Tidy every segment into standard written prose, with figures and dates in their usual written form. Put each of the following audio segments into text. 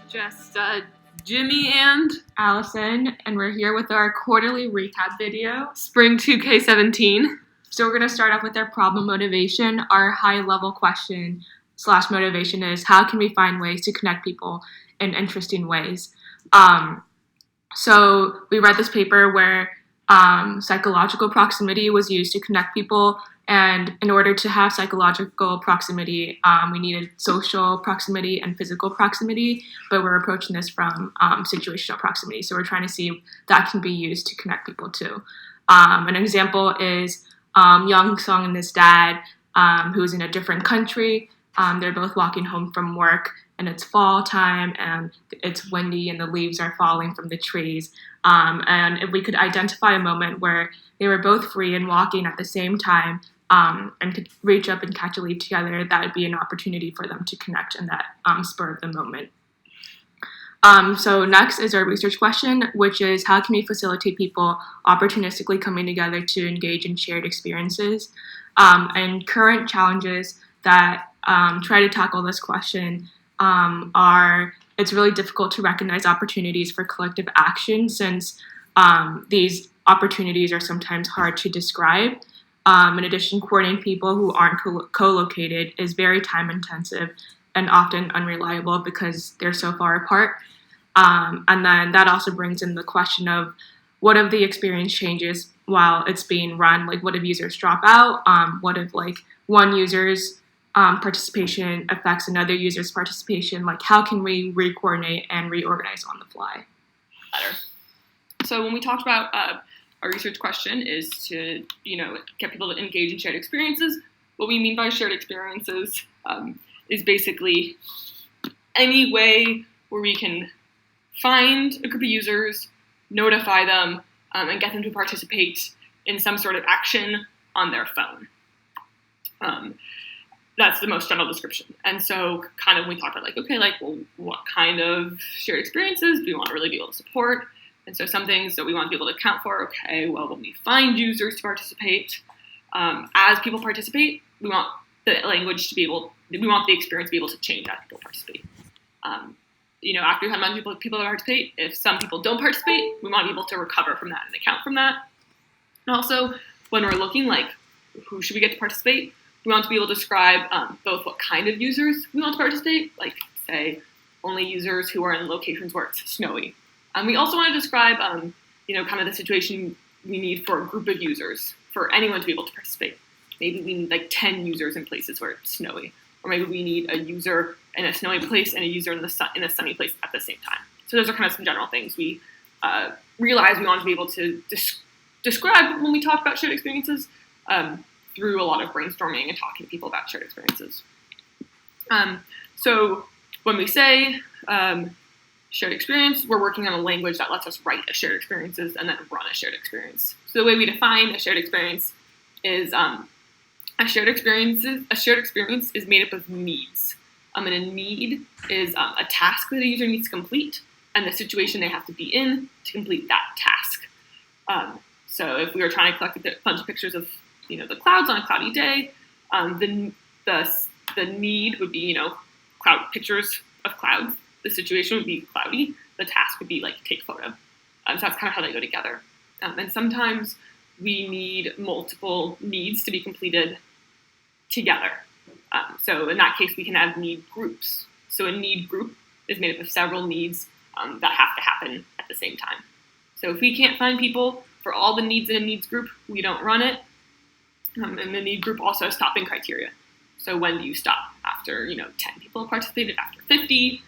Just Jimmy and Allison, and we're here with our quarterly recap video, Spring 2K17. So we're going to start off with our problem motivation. Our high-level question / motivation is, how can we find ways to connect people in interesting ways? So we read this paper where psychological proximity was used to connect people, and in order to have psychological proximity, we needed social proximity and physical proximity, but we're approaching this from situational proximity. So we're trying to see if that can be used to connect people too. An example is Young Sung and his dad, who's in a different country. They're both walking home from work, and it's fall time, and it's windy, and the leaves are falling from the trees. And if we could identify a moment where they were both free and walking at the same time, and could reach up and catch a leaf together, that would be an opportunity for them to connect in that spur of the moment. So next is our research question, which is, how can we facilitate people opportunistically coming together to engage in shared experiences? And current challenges that try to tackle this question are, it's really difficult to recognize opportunities for collective action since these opportunities are sometimes hard to describe. In addition, coordinating people who aren't co-located is very time-intensive and often unreliable because they're so far apart. And then that also brings in the question of, what if the experience changes while it's being run? Like, what if users drop out? What if, like, one user's participation affects another user's participation? Like, how can we re-coordinate and reorganize on the fly? Better. So when we talked about our research question is to, get people to engage in shared experiences. What we mean by shared experiences is basically any way where we can find a group of users, notify them, and get them to participate in some sort of action on their phone. That's the most general description. And so kind of we talked about what kind of shared experiences do we want to really be able to support? And so some things that we want to be able to account for, when we find users to participate, as people participate, we want the experience to be able to change as people participate. After we have a bunch of people that participate, if some people don't participate, we want to be able to recover from that and account from that. And also, when we're looking who should we get to participate, we want to be able to describe both what kind of users we want to participate, like, say, only users who are in locations where it's snowy. We also want to describe, kind of the situation we need for a group of users, for anyone to be able to participate. Maybe we need 10 users in places where it's snowy, or maybe we need a user in a snowy place and a user in a sunny place at the same time. So those are kind of some general things we realize we want to be able to describe when we talk about shared experiences through a lot of brainstorming and talking to people about shared experiences. So when we say shared experience, we're working on a language that lets us write a shared experiences and then run a shared experience. So the way we define a shared experience is a shared experience is made up of needs. And a need is a task that a user needs to complete and the situation they have to be in to complete that task. So if we were trying to collect a bunch of pictures of the clouds on a cloudy day, the need would be pictures of clouds. The situation would be cloudy. The task would be take photo. So that's kind of how they go together. And sometimes we need multiple needs to be completed together. So in that case, we can have need groups. So a need group is made up of several needs that have to happen at the same time. So if we can't find people for all the needs in a needs group, we don't run it. And the need group also has stopping criteria. So when do you stop? After 10 people have participated, after 50,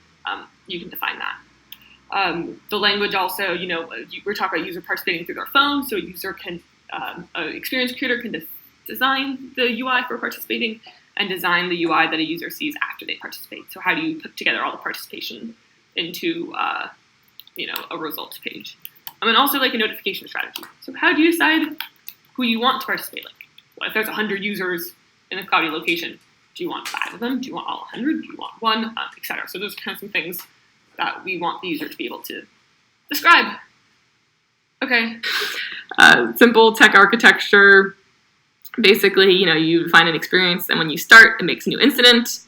you can define that. The language also, we're talking about user participating through their phone, so a user can, an experience creator can design the UI for participating and design the UI that a user sees after they participate. So how do you put together all the participation into, a results page? And also a notification strategy. So how do you decide who you want to participate? If there's 100 users in a cloudy location, do you want 5 of them? Do you want all 100? Do you want 1? Etc. So those are kind of some things that we want the user to be able to describe. Okay. Simple tech architecture. Basically, you find an experience, and when you start, it makes a new incident.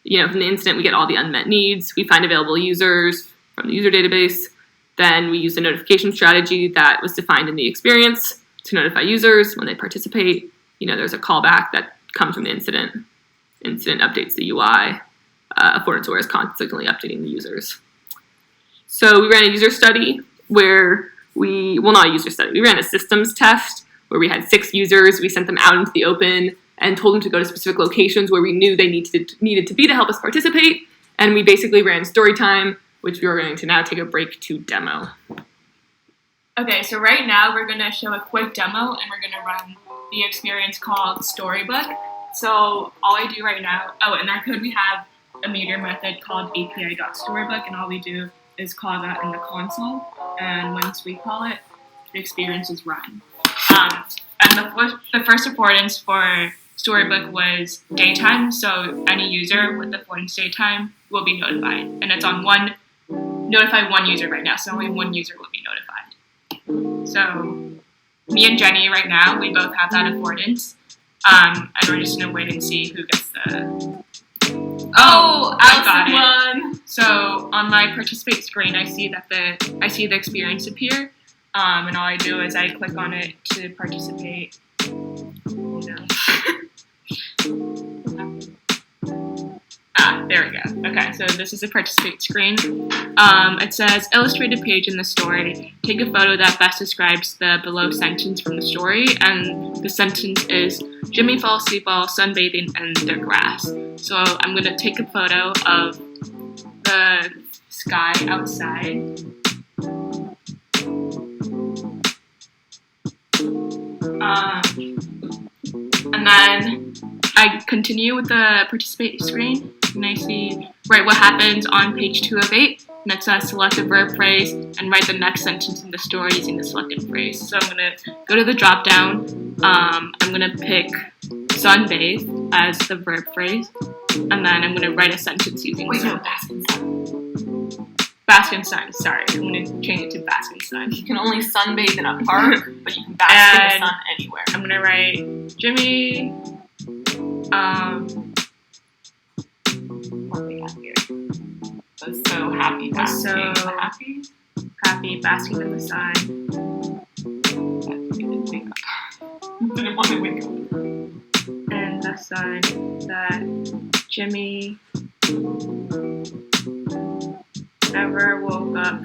From the incident, we get all the unmet needs. We find available users from the user database. Then we use the notification strategy that was defined in the experience to notify users when they participate. There's a callback that comes from the incident. Incident updates the UI. Affordance-aware is constantly updating the users. So we ran a user study where not a user study, we ran a systems test where we had 6 users. We sent them out into the open and told them to go to specific locations where we knew they needed to be to help us participate. And we basically ran story time, which we are going to now take a break to demo. Okay, so right now we're going to show a quick demo and we're going to run the experience called Storybook. So all I do right now, in our code we have a meter method called api.storybook, and all we do is call that in the console. And once we call it, the experience is run. And the first affordance for Storybook was daytime, so any user with affordance daytime will be notified. And it's on notify one user right now, so only one user will be notified. So me and Jenny right now, we both have that affordance. And we're just gonna wait and see who gets the... I got it. Won. So on my participate screen, I see the experience appear. And all I do is I click on it to participate. There we go. Okay, so this is the participate screen. It says, illustrated page in the story. Take a photo that best describes the below sentence from the story. And the sentence is, Jimmy fell asleep while sunbathing in the grass. So I'm going to take a photo of the sky outside. And then I continue with the participate screen, and I see write what happens on page 2 of 8, and it says select a verb phrase and write the next sentence in the story using the selected phrase. So I'm going to go to the drop down, I'm going to pick sunbathe as the verb phrase, and then I'm going to write a sentence using bask in sun. Bask in sun, sorry. I'm going to change it to bask in sun. You can only sunbathe in a park, but you can bask in the sun anywhere. I'm going to write Jimmy, what we got here? Was so happy basking. Happy basking in the sun. Didn't want to wake up. And the sun that Jimmy never woke up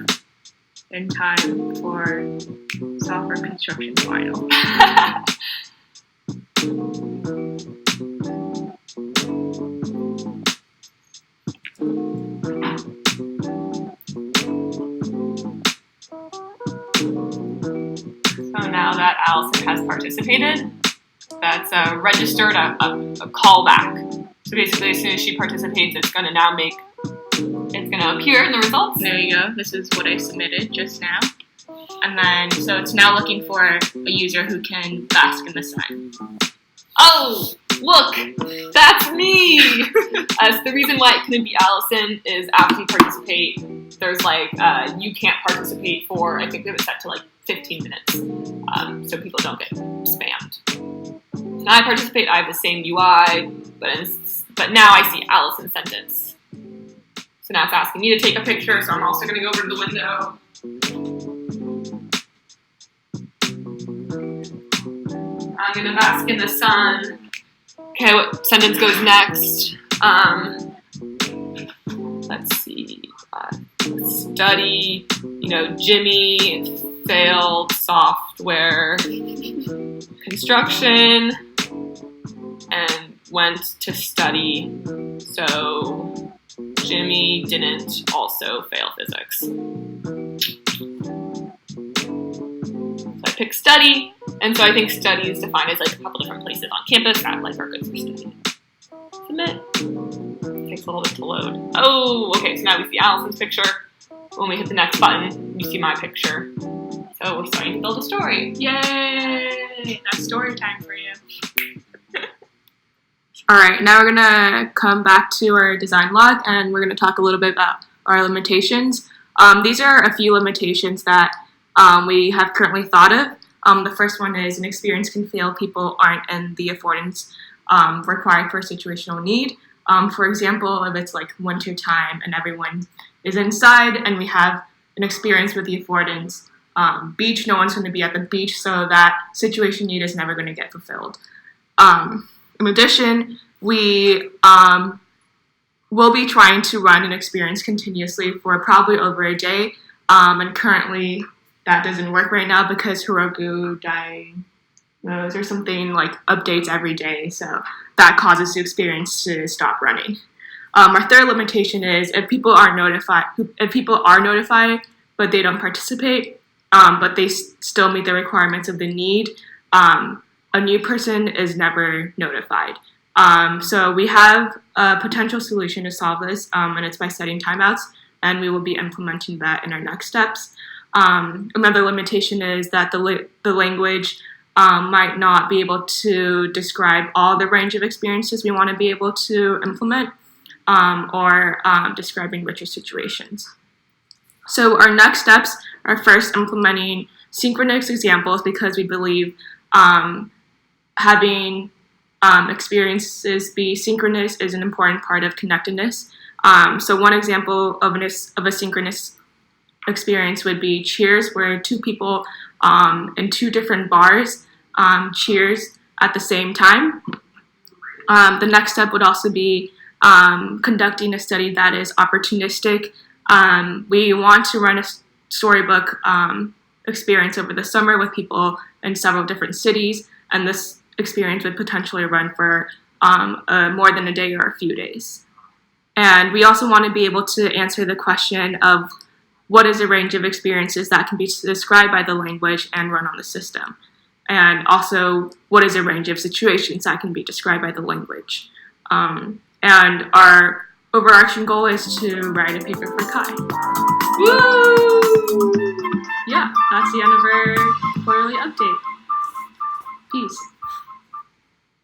in time for software construction final. So now that Allison has participated, that's registered a callback. So basically, as soon as she participates, it's going to appear in the results. There you go. This is what I submitted just now. And then, so it's now looking for a user who can bask in the sun. Oh, look, that's me. So the reason why it couldn't be Allison is after you participate, there's you can't participate for, I think they have it set to 15 minutes, so people don't get spammed. So now I participate, I have the same UI, but now I see Allison's sentence. So now it's asking me to take a picture, so I'm also going to go over to the window. I'm going to bask in the sun. Okay, what sentence goes next? Let's see. Study, Jimmy failed software construction and went to study. So Jimmy didn't also fail physics. So I pick study, and so I think study is defined as a couple different places on campus that are good for studying. Submit. Takes a little bit to load. Oh, okay, so now we see Allison's picture. When we hit the next button, you see my picture. So we're starting to build a story. Yay! That's story time for you. All right, now we're gonna come back to our design log, and we're gonna talk a little bit about our limitations. These are a few limitations that we have currently thought of. The first one is an experience can fail. People aren't in the affordance required for a situational need. For example, if it's like winter time and everyone is inside and we have an experience with the affordance beach, no one's going to be at the beach, so that situation need is never going to get fulfilled. In addition, we will be trying to run an experience continuously for probably over a day, and currently that doesn't work right now because Heroku diagnosed or something like updates every day, so that causes the experience to stop running. Our third limitation is if people are notified but they don't participate, but they still meet the requirements of the need, a new person is never notified. So we have a potential solution to solve this, and it's by setting timeouts, and we will be implementing that in our next steps. Another limitation is that the language might not be able to describe all the range of experiences we want to be able to implement, or describing richer situations. So our next steps are first implementing synchronous examples because we believe having experiences be synchronous is an important part of connectedness. So one example of a synchronous experience would be cheers, where two people in two different bars cheers at the same time. The next step would also be conducting a study that is opportunistic. We want to run a storybook experience over the summer with people in several different cities, and this experience would potentially run for more than a day or a few days. And we also want to be able to answer the question of what is a range of experiences that can be described by the language and run on the system, and also what is a range of situations that can be described by the language. And our overarching goal is to write a paper for Kai. Woo! Yeah, that's the end of our quarterly update. Peace.